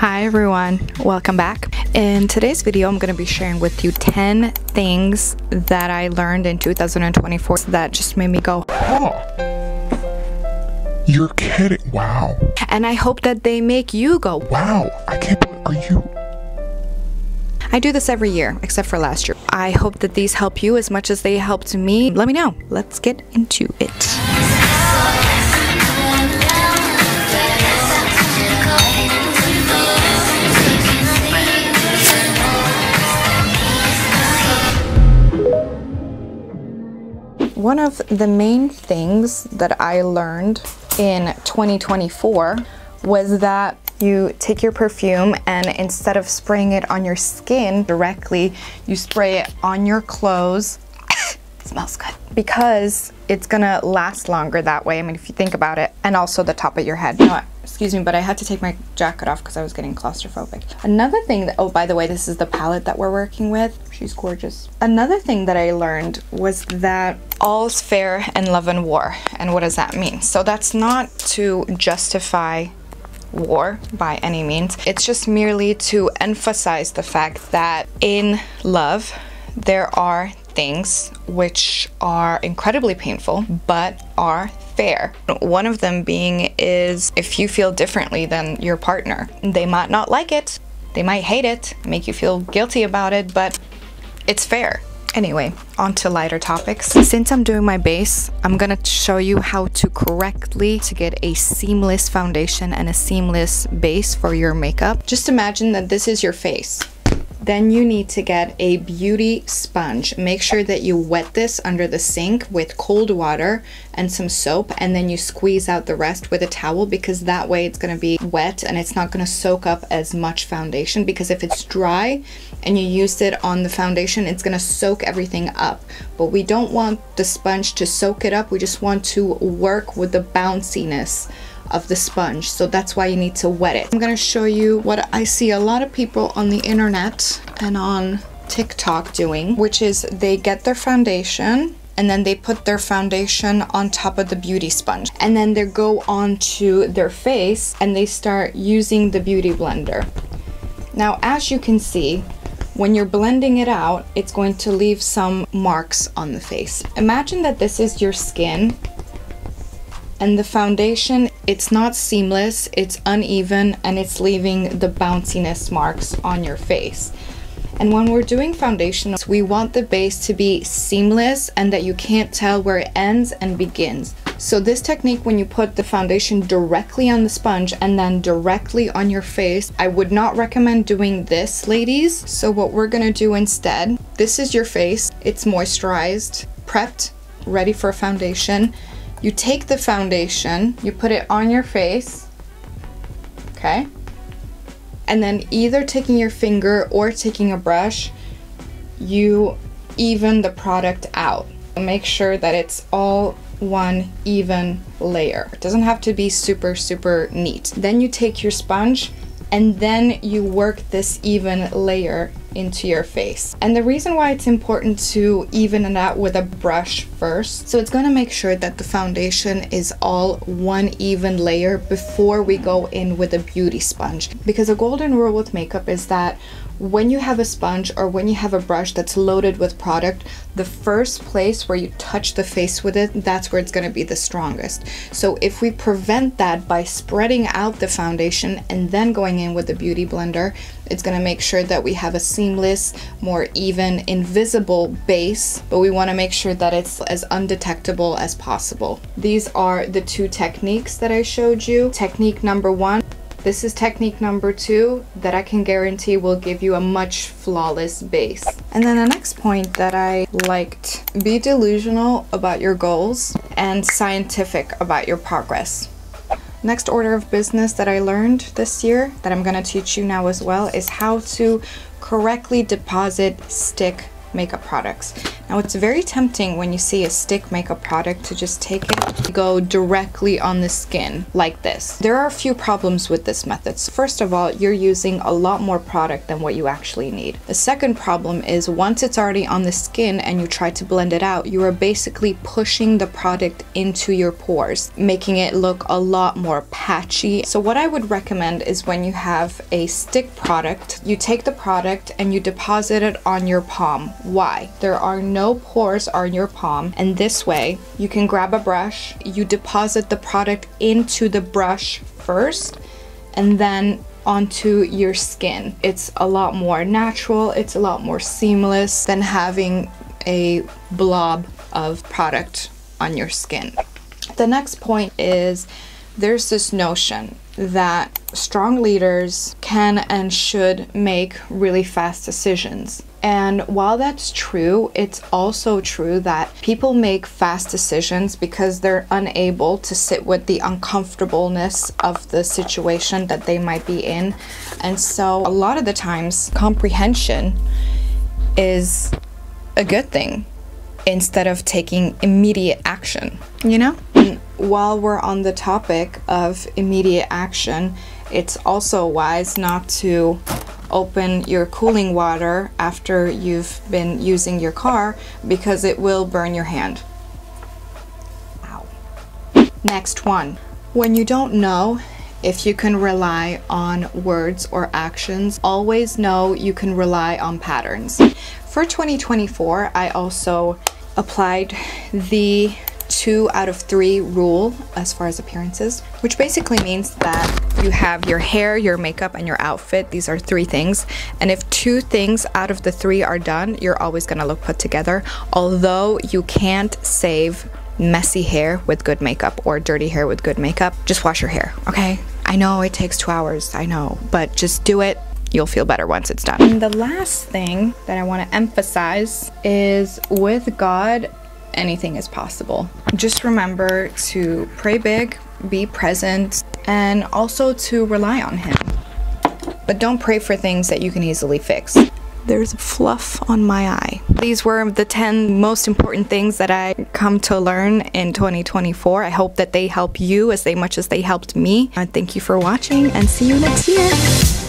Hi everyone, welcome back. In today's video, I'm going to be sharing with you 10 things that I learned in 2024 that just made me go, huh. You're kidding, wow. And I hope that they make you go, wow, I can't believe, are you? I do this every year, except for last year. I hope that these help you as much as they helped me. Let me know. Let's get into it. One of the main things that I learned in 2024 was that you take your perfume and instead of spraying it on your skin directly, you spray it on your clothes. It smells good because it's gonna last longer that way. I mean, if you think about it, and also the top of your head. You know what? Excuse me, but I had to take my jacket off because I was getting claustrophobic. Another thing that, oh, by the way, this is the palette that we're working with. She's gorgeous. Another thing that I learned was that all's fair in love and war. And what does that mean? So that's not to justify war by any means. It's just merely to emphasize the fact that in love, there are things which are incredibly painful, but are fair. One of them being is if you feel differently than your partner. They might not like it, they might hate it, make you feel guilty about it, but it's fair. Anyway, on to lighter topics. Since I'm doing my base, I'm gonna show you how to correctly get a seamless foundation and a seamless base for your makeup. Just imagine that this is your face. Then you need to get a beauty sponge. Make sure that you wet this under the sink with cold water and some soap, and then you squeeze out the rest with a towel, because that way it's gonna be wet and it's not gonna soak up as much foundation, because if it's dry and you used it on the foundation, it's gonna soak everything up. But we don't want the sponge to soak it up, we just want to work with the bounciness of the sponge, so that's why you need to wet it. I'm gonna show you what I see a lot of people on the internet and on TikTok doing, which is they get their foundation and then they put their foundation on top of the beauty sponge, and then they go on to their face and they start using the beauty blender. Now, as you can see, when you're blending it out, it's going to leave some marks on the face. Imagine that this is your skin, and the foundation, it's not seamless, it's uneven, and it's leaving the bounciness marks on your face. And when we're doing foundation, we want the base to be seamless and that you can't tell where it ends and begins. So this technique, when you put the foundation directly on the sponge and then directly on your face, I would not recommend doing this, ladies. So what we're gonna do instead, this is your face, it's moisturized, prepped, ready for foundation. You take the foundation, you put it on your face, okay? And then either taking your finger or taking a brush, you even the product out. Make sure that it's all one even layer. It doesn't have to be super, super neat. Then you take your sponge and then you work this even layer into your face. And the reason why it's important to even it out with a brush first, so it's gonna make sure that the foundation is all one even layer before we go in with a beauty sponge. Because a golden rule with makeup is that when you have a sponge or when you have a brush that's loaded with product, the first place where you touch the face with it, that's where it's going to be the strongest. So if we prevent that by spreading out the foundation and then going in with the beauty blender, it's going to make sure that we have a seamless, more even, invisible base, but we want to make sure that it's as undetectable as possible. These are the two techniques that I showed you. Technique number one. This is technique number two that I can guarantee will give you a much flawless base. And then the next point that I liked, be delusional about your goals and scientific about your progress. Next order of business that I learned this year that I'm gonna teach you now as well is how to correctly deposit stick makeup products. Now it's very tempting when you see a stick makeup product to just take it, go directly on the skin like this. There are a few problems with this method. First of all, you're using a lot more product than what you actually need. The second problem is once it's already on the skin and you try to blend it out, you are basically pushing the product into your pores, making it look a lot more patchy. So what I would recommend is when you have a stick product, you take the product and you deposit it on your palm. Why? There are no pores on your palm, and this way you can grab a brush, you deposit the product into the brush first and then onto your skin. It's a lot more natural, it's a lot more seamless than having a blob of product on your skin. The next point is there's this notion that strong leaders can and should make really fast decisions. And while that's true, it's also true that people make fast decisions because they're unable to sit with the uncomfortableness of the situation that they might be in. And so a lot of the times, comprehension is a good thing instead of taking immediate action, you know? And while we're on the topic of immediate action, it's also wise not to open your cooling water after you've been using your car because it will burn your hand. Ow. Next one. When you don't know if you can rely on words or actions, always know you can rely on patterns. For 2024, I also applied the 2 out of 3 rule as far as appearances, which basically means that you have your hair, your makeup, and your outfit. These are 3 things, and if 2 things out of the 3 are done, you're always gonna look put together. Although you can't save messy hair with good makeup or dirty hair with good makeup, just wash your hair, okay? I know it takes 2 hours, I know, but just do it. You'll feel better once it's done. And the last thing that I want to emphasize is with God, anything is possible. Just remember to pray big, be present, and also to rely on Him. But don't pray for things that you can easily fix. There's fluff on my eye. These were the 10 most important things that I come to learn in 2024. I hope that they help you as much as they helped me. Thank you for watching and see you next year.